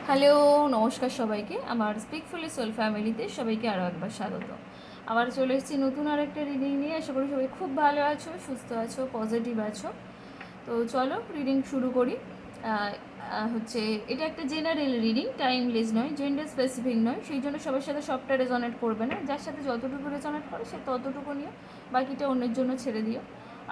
Hello, নমস্কার সবাইকে। আমার স্পিকফুলি সোল ফ্যামিলিতে সবাইকে আরও একবার স্বাগত। আবার চলে এসেছি নতুন আর একটা রিডিং নিয়ে। আশা করি সবাই খুব ভালো আছো, সুস্থ আছো, পজিটিভ আছো। তো চলো রিডিং শুরু করি। হচ্ছে এটা একটা জেনারেল রিডিং, টাইমলেস নয়, জেন্ডার স্পেসিফিক নয়, সেই জন্য সবার সাথে সবটা রেজনেট করবে না। যার সাথে যতটুকু রেজনেট করে সে ততটুকু নিও, বাকিটা অন্যের জন্য ছেড়ে দিও।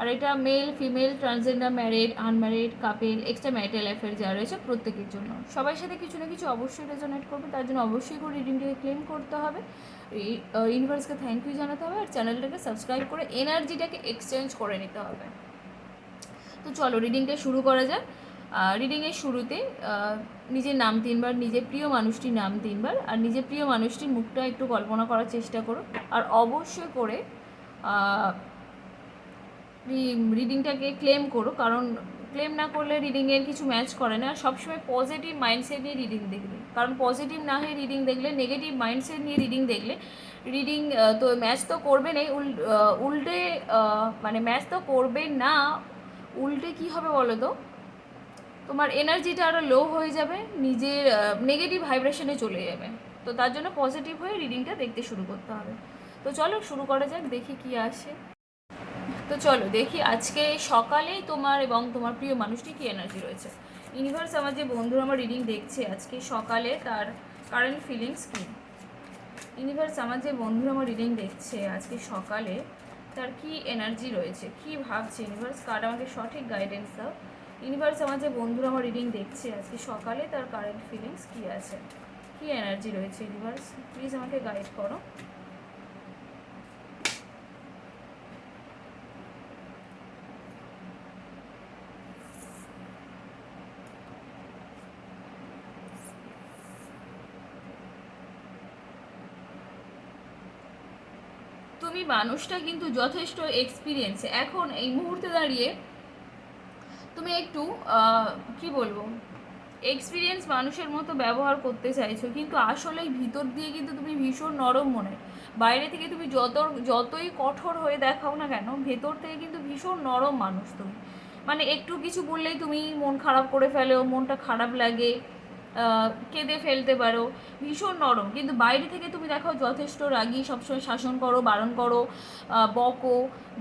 আর এটা male, female, transgender, married, unmarried, couple, extra marital affair যা রয়েছে প্রত্যেকের জন্য, সবার সাথে কিছু না কিছু অবশ্যই রেজনেট করবে। তার জন্য অবশ্যই করে রিডিংটাকে ক্লেম করতে হবে, ইউনিভার্সকে থ্যাংক ইউ জানাতে হবে, আর চ্যানেলটাকে সাবস্ক্রাইব করে এনার্জিটাকে এক্সচেঞ্জ করে নিতে হবে। তো চলো রিডিংটা শুরু করা যাক। রিডিংয়ের শুরুতে নিজের নাম 3বার, নিজের প্রিয় মানুষটির নাম 3বার, আর নিজের প্রিয় মানুষটির মুখটা একটু কল্পনা করার চেষ্টা করো। আর অবশ্যই করে রিডিংটাকে ক্লেম করো, কারণ ক্লেম না করলে রিডিংয়ের কিছু ম্যাচ করে না। সবসময় পজিটিভ মাইন্ডসেট নিয়ে রিডিং দেখবে, কারণ পজিটিভ না হয়ে রিডিং দেখলে, নেগেটিভ মাইন্ডসেট নিয়ে রিডিং দেখলে রিডিং তো ম্যাচ তো করবে না, উল্টে মানে ম্যাচ তো করবে না, উল্টে কী হবে বলো তো, তোমার এনার্জিটা আরও লো হয়ে যাবে, নিজের নেগেটিভ ভাইব্রেশনে চলে যাবে। তো তার জন্য পজিটিভ হয়ে রিডিংটা দেখতে শুরু করতে হবে। তো চলো শুরু করা যাক, দেখি কি আসে। তো চলো দেখি আজকে সকালে তোমার এবং তোমার প্রিয় মানুষটি কী এনার্জি রয়েছে। ইউনিভার্স, আমার যে বন্ধুরা আমার রিডিং দেখছে আজকে সকালে, তার কারেন্ট ফিলিংস কী। ইউনিভার্স, আমার যে বন্ধুরা আমার রিডিং দেখছে আজকে সকালে, তার কি এনার্জি রয়েছে, কি ভাবছে। ইউনিভার্স, কার্ড আমাকে সঠিক গাইডেন্স দাও। ইউনিভার্স, আমার যে বন্ধুরা আমার রিডিং দেখছে আজকে সকালে, তার কারেন্ট ফিলিংস কী আছে, কী এনার্জি রয়েছে। ইউনিভার্স প্লিজ আমাকে গাইড করো। তুমি মানুষটা কিন্তু যথেষ্ট এক্সপিরিয়েন্স এখন এই মুহূর্তে দাঁড়িয়ে, তুমি একটু কি বলবো, এক্সপিরিয়েন্স মানুষের মতো ব্যবহার করতে চাইছো, কিন্তু আসলেই ভিতর দিয়ে কিন্তু তুমি ভীষণ নরম মনে। বাইরে থেকে তুমি যতই কঠোর হয়ে দেখাও না কেন, ভেতর থেকে কিন্তু ভীষণ নরম মানুষ তুমি। মানে একটু কিছু বললেই তুমি মন খারাপ করে ফেলো, মনটা খারাপ লাগে, কেঁদে ফেলতে পারো, ভীষণ নরম। কিন্তু বাইরে থেকে তুমি দেখাও যথেষ্ট রাগী, সবসময় শাসন করো, বারণ করো,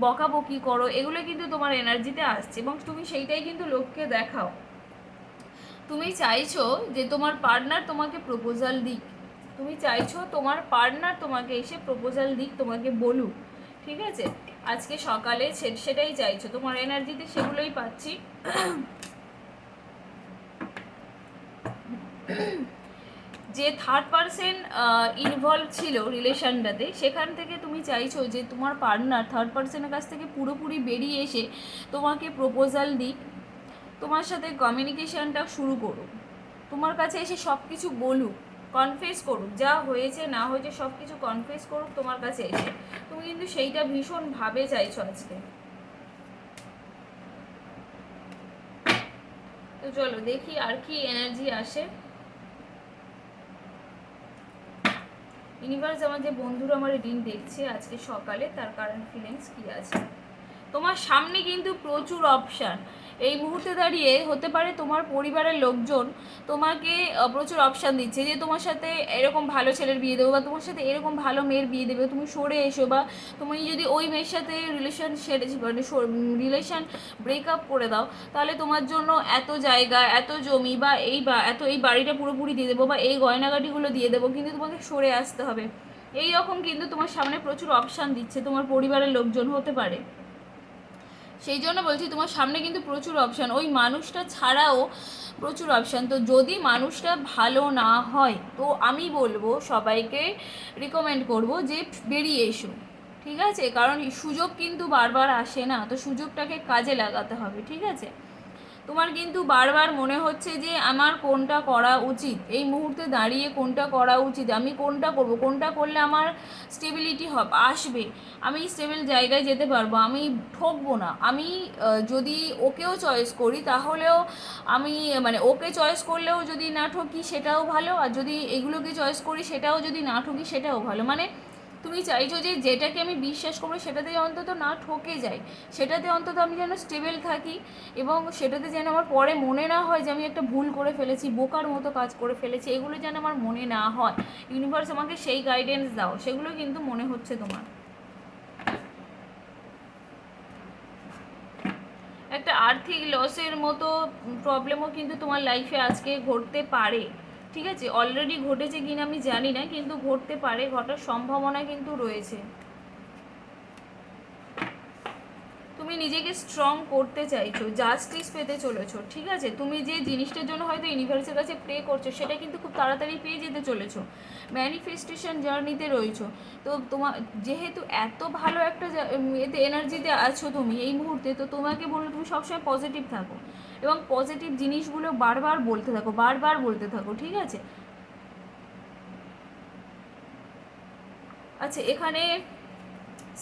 বকাবকি করো, এগুলো কিন্তু তোমার এনার্জিতে আসছে এবং তুমি সেইটাই কিন্তু লোককে দেখাও। তুমি চাইছো যে তোমার পার্টনার তোমাকে প্রপোজাল দিক, তুমি চাইছো তোমার পার্টনার তোমাকে এসে প্রপোজাল দিক, তোমাকে বলুক, ঠিক আছে। আজকে সকালে সেটাই চাইছো, তোমার এনার্জিতে সেগুলোই পাচ্ছি। যে থার্ড পারসন ইনভলভ ছিল রিলেশনটাতে, সেখান থেকে তুমি চাইছো যে তোমার পার্টনার থার্ড পারসনের কাছ থেকে পুরোপুরি বেরিয়ে এসে তোমাকে প্রপোজাল দিক, তোমার সাথে কমিউনিকেশানটা শুরু করুক, তোমার কাছে এসে সব কিছু বলুক, কনফেস করুক, যা হয়েছে না হয়েছে সব কিছু কনফেস করুক তোমার কাছে এসে। তুমি কিন্তু সেইটা ভীষণভাবে চাইছো আজকে। তো চলো দেখি আর কি এনার্জি আসে। ইউনিভার্স, আমার যে বন্ধুরা আমার রিডিং দেখছে আজকে সকালে, তার কারেন্ট ফিলিংস কী আছে। তোমার সামনে কিন্তু প্রচুর অপশান এই মুহূর্তে দাঁড়িয়ে, হতে পারে তোমার পরিবারের লোকজন তোমাকে প্রচুর অপশান দিচ্ছে যে তোমার সাথে এরকম ভালো ছেলের বিয়ে দেবো, বা তোমার সাথে এরকম ভালো মেয়ের বিয়ে দেবে, তুমি সরে এসো, বা তুমি যদি ওই মেয়ের সাথে রিলেশন ব্রেকআপ করে দাও, তাহলে তোমার জন্য এত জায়গা, এত জমি, বা এই বাড়িটা পুরোপুরি দিয়ে দেবো, বা এই গয়নাগাটিগুলো দিয়ে দেবো, কিন্তু তোমাকে সরে আসতে হবে। এই রকম কিন্তু তোমার সামনে প্রচুর অপশান দিচ্ছে তোমার পরিবারের লোকজন, হতে পারে। সেই জন্য বলছি তোমার সামনে কিন্তু প্রচুর অপশান, ওই মানুষটা ছাড়াও প্রচুর অপশান। তো যদি মানুষটা ভালো না হয়, তো আমি বলবো সবাইকে রিকমেন্ড করব যে বেরিয়ে এসো, ঠিক আছে। কারণ সুযোগ কিন্তু বারবার আসে না, তো সুযোগটাকে কাজে লাগাতে হবে, ঠিক আছে। তোমার কিন্তু বারবার মনে হচ্ছে যে আমার কোনটা করা উচিত, এই মুহূর্তে দাঁড়িয়ে কোনটা করা উচিত, আমি কোনটা করব, কোনটা করলে আমার স্টেবিলিটি আসবে, আমি স্টেবল জায়গায় যেতে পারবো, আমি ঠকবো না। আমি যদি ওকেও চয়েস করি তাহলেও আমি, মানে ওকে চয়েস করলেও যদি না ঠকি সেটাও ভালো, আর যদি এগুলোকে চয়েস করি সেটাও যদি না ঠকি সেটাও ভালো। মানে তুমি চাইছো যে যেটাকে আমি বিশ্বাস করবো সেটাতে অন্তত না ঠকে যাই, সেটাতে অন্তত আমি যেন স্টেবল থাকি, এবং সেটাতে যেন আমার পরে মনে না হয় যে আমি একটা ভুল করে ফেলেছি, বোকার মতো কাজ করে ফেলেছি, এগুলো যেন আমার মনে না হয়। ইউনিভার্স আমাকে সেই গাইডেন্স দাও, সেগুলো কিন্তু মনে হচ্ছে তোমার। একটা আর্থিক লসের মতো প্রবলেমও কিন্তু তোমার লাইফে আজকে ঘটতে পারে, ঠিক আছে? অলরেডি ঘটেছে কিনা আমি জানি না, কিন্তু ঘটতে পারে, ঘটার সম্ভাবনা কিন্তু রয়েছে। তুমি নিজেকে স্ট্রং করতে চাইছো, জাস্টিস পেতে চলেছো, ঠিক আছে? তুমি যে জিনিসটার জন্য হয়তো ইউনিভার্সের কাছে প্রে করছো সেটা কিন্তু খুব তাড়াতাড়ি পেয়ে যেতে চলেছো। ম্যানিফেস্টেশন জার্নিতে রয়েছো। তো তোমার যেহেতু এত ভালো একটা এতে এনার্জিতে আছো তুমি এই মুহূর্তে, তো তোমাকে বলবো তুমি সবসময় পজিটিভ থাকো, এবং পজিটিভ জিনিসগুলো বারবার বলতে থাকো, বারবার বলতে থাকো, ঠিক আছে? আচ্ছা, এখানে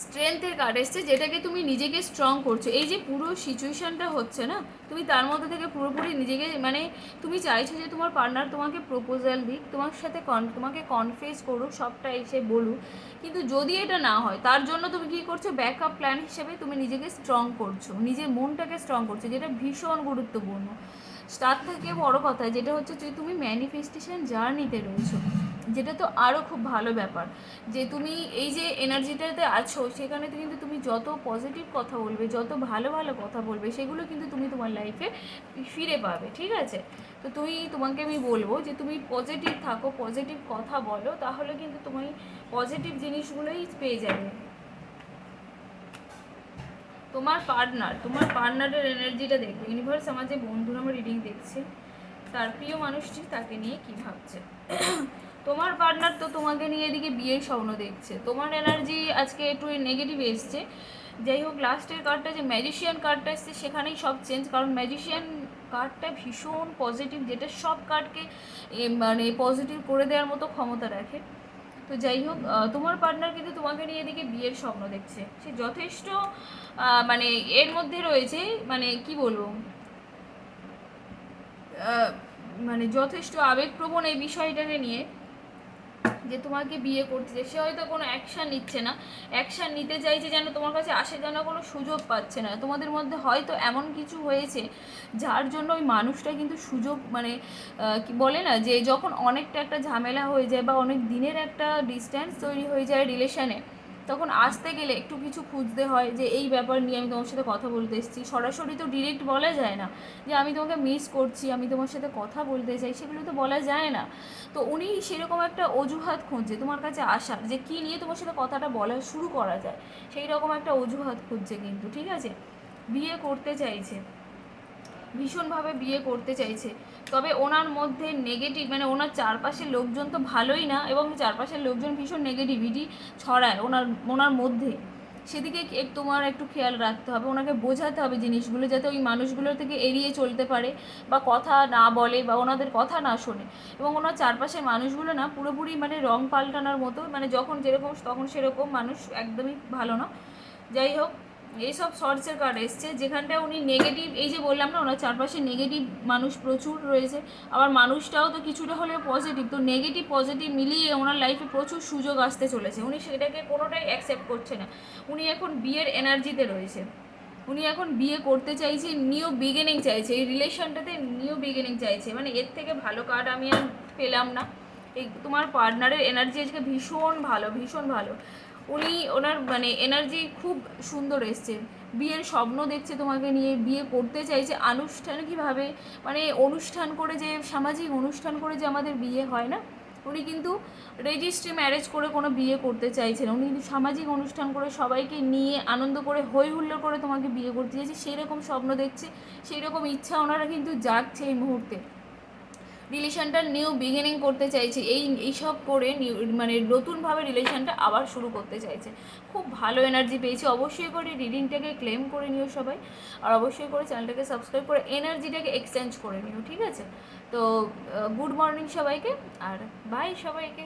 স্ট্রেংথের কার্ড এসছে, যেটাকে তুমি নিজেকে স্ট্রং করছো। এই যে পুরো সিচুয়েশনটা হচ্ছে না, তুমি তার মধ্যে থেকে পুরোপুরি নিজেকে মানে তুমি চাইছো যে তোমার পার্টনার তোমাকে প্রপোজাল দিক, তোমার সাথে তোমাকে কনফেস করুক, সবটা এসে বলুক, কিন্তু যদি এটা না হয় তার জন্য তুমি কী করছো, ব্যাকআপ প্ল্যান হিসেবে তুমি নিজেকে স্ট্রং করছো, নিজের মনটাকে স্ট্রং করছো, যেটা ভীষণ গুরুত্বপূর্ণ। তার থেকে বড় কথা যেটা হচ্ছে যে তুমি ম্যানিফেস্টেশন জার্নিতে রয়েছো, যেটা তো আরও খুব ভালো ব্যাপার, যে তুমি এই যে এনার্জিটাতে আছো সেখানে কিন্তু তুমি যত পজিটিভ কথা বলবে, যত ভালো ভালো কথা বলবে, সেগুলো কিন্তু তুমি তোমার লাইফে ফিরে পাবে, ঠিক আছে? তো তোমাকে আমি বলবো যে তুমি পজিটিভ থাকো, পজিটিভ কথা বলো, তাহলে কিন্তু তুমি পজিটিভ জিনিসগুলোই পেয়ে যাবে। তোমার পার্টনারের এনার্জিটা দেখো। ইউনিভার্স আমার যে বন্ধুর আমার রিডিং দেখছে, তার প্রিয় মানুষটি তাকে নিয়ে কি ভাবছে। তোমার পার্টনার তো তোমাকে নিয়ে এদিকে বিয়ের স্বপ্ন দেখছে, তোমার এনার্জি আজকে একটু নেগেটিভ এসছে। যাই হোক, লাস্টের কার্ডটা যে ম্যাজিশিয়ান কার্ডটা এসছে সেখানেই সব চেঞ্জ, কারণ ম্যাজিশিয়ান কার্ডটা ভীষণ পজিটিভ, যেটা সব কার্ডকে মানে পজিটিভ করে দেওয়ার মতো ক্ষমতা রাখে। তো যাই হোক, তোমার পার্টনার কিন্তু তোমাকে নিয়ে এদিকে বিয়ের স্বপ্ন দেখছে, সে যথেষ্ট মানে এর মধ্যে রয়েছে, মানে কি বলবো, মানে যথেষ্ট আবেগপ্রবণ এই বিষয়টাকে নিয়ে, যে তোমাকে বিয়ে করতে চাই। সে হয়তো কোনো অ্যাকশান নিচ্ছে না, অ্যাকশান নিতে চাইছে যেন তোমার কাছে আসে, যেন কোনো সুযোগ পাচ্ছে না। তোমাদের মধ্যে হয়তো এমন কিছু হয়েছে যার জন্য ওই মানুষটা কিন্তু সুযোগ মানে কি বলে না, যে যখন অনেকটা একটা ঝামেলা হয়ে যায় বা অনেক দিনের একটা ডিস্ট্যান্স তৈরি হয়ে যায় রিলেশানে, তখন আসতে গেলে একটু কিছু খুঁজতে হয়, যে এই ব্যাপার নিয়ে আমি তোমার সাথে কথা বলতে এসেছি। সরাসরি তো ডিরেক্ট বলা যায় না যে আমি তোমাকে মিস করছি, আমি তোমার সাথে কথা বলতে চাই, সেগুলো তো বলা যায় না। তো উনি সেরকম একটা অজুহাত খুঁজছে তোমার কাছে আসার, যে কী নিয়ে তোমার সাথে কথাটা বলা শুরু করা যায়, সেই রকম একটা অজুহাত খুঁজছে কিন্তু, ঠিক আছে? বিয়ে করতে চাইছে, ভীষণভাবে বিয়ে করতে চাইছে, তবে ওনার মধ্যে নেগেটিভ মানে ওনার চারপাশের লোকজন তো ভালোই না, এবং চারপাশের লোকজন ভীষণ নেগেটিভিটি ছড়ায় ওনার মধ্যে। সেদিকে তোমার একটু খেয়াল রাখতে হবে, ওনাকে বোঝাতে হবে জিনিসগুলো, যাতে ওই মানুষগুলোর থেকে এড়িয়ে চলতে পারে, বা কথা না বলে, বা ওনাদের কথা না শোনে। এবং ওনার চারপাশের মানুষগুলো না পুরোপুরি মানে রং পাল্টানোর মতো, মানে যখন যেরকম তখন সেরকম মানুষ, একদমই ভালো না। যাই হোক, এইসব শর্টসের কার্ড এসছে, যেখানটা উনি নেগেটিভ, এই যে বললাম না ওনার চারপাশে নেগেটিভ মানুষ প্রচুর রয়েছে, আবার মানুষটাও তো কিছুটা হলেও পজিটিভ, তো নেগেটিভ পজিটিভ মিলিয়ে ওনার লাইফে প্রচুর সুযোগ আসতে চলেছে, উনি সেটাকে কোনোটাই অ্যাকসেপ্ট করছে না। উনি এখন বিয়ের এনার্জিতে রয়েছে, উনি এখন বিয়ে করতে চাইছে, নিউ বিগিনিং চাইছে, এই রিলেশনটাতে নিউ বিগিনিং চাইছে, মানে এর থেকে ভালো কার্ড আমি আর পেলাম না। এই তোমার পার্টনারের এনার্জি আজকে ভীষণ ভালো, ভীষণ ভালো। ওনার মানে এনার্জি খুব সুন্দর এসছে, বিয়ের স্বপ্ন দেখছে তোমাকে নিয়ে, বিয়ে করতে চাইছে আনুষ্ঠানিকভাবে, মানে অনুষ্ঠান করে, যে সামাজিক অনুষ্ঠান করে যে আমাদের বিয়ে হয় না, উনি কিন্তু রেজিস্ট্রি ম্যারেজ করে কোনো বিয়ে করতে চাইছেন, উনি কিন্তু সামাজিক অনুষ্ঠান করে সবাইকে নিয়ে আনন্দ করে হই হুল্লোড় করে তোমাকে বিয়ে করতে চাইছে, সেই রকম স্বপ্ন দেখছে, সেই রকম ইচ্ছা ওনারা কিন্তু জাগছে এই মুহূর্তে। রিলেশনটা নিউ বিগিনিং করতে চাইছে, এইসব করে মানে নতুনভাবে রিলেশনটা আবার শুরু করতে চাইছে। খুব ভালো এনার্জি পেয়েছে, অবশ্যই করে রিডিংটাকে ক্লেম করে নিও সবাই, আর অবশ্যই করে চ্যানেলটাকে সাবস্ক্রাইব করে এনার্জিটাকে এক্সচেঞ্জ করে নিও, ঠিক আছে? তো গুড মর্নিং সবাইকে, আর বাই সবাইকে।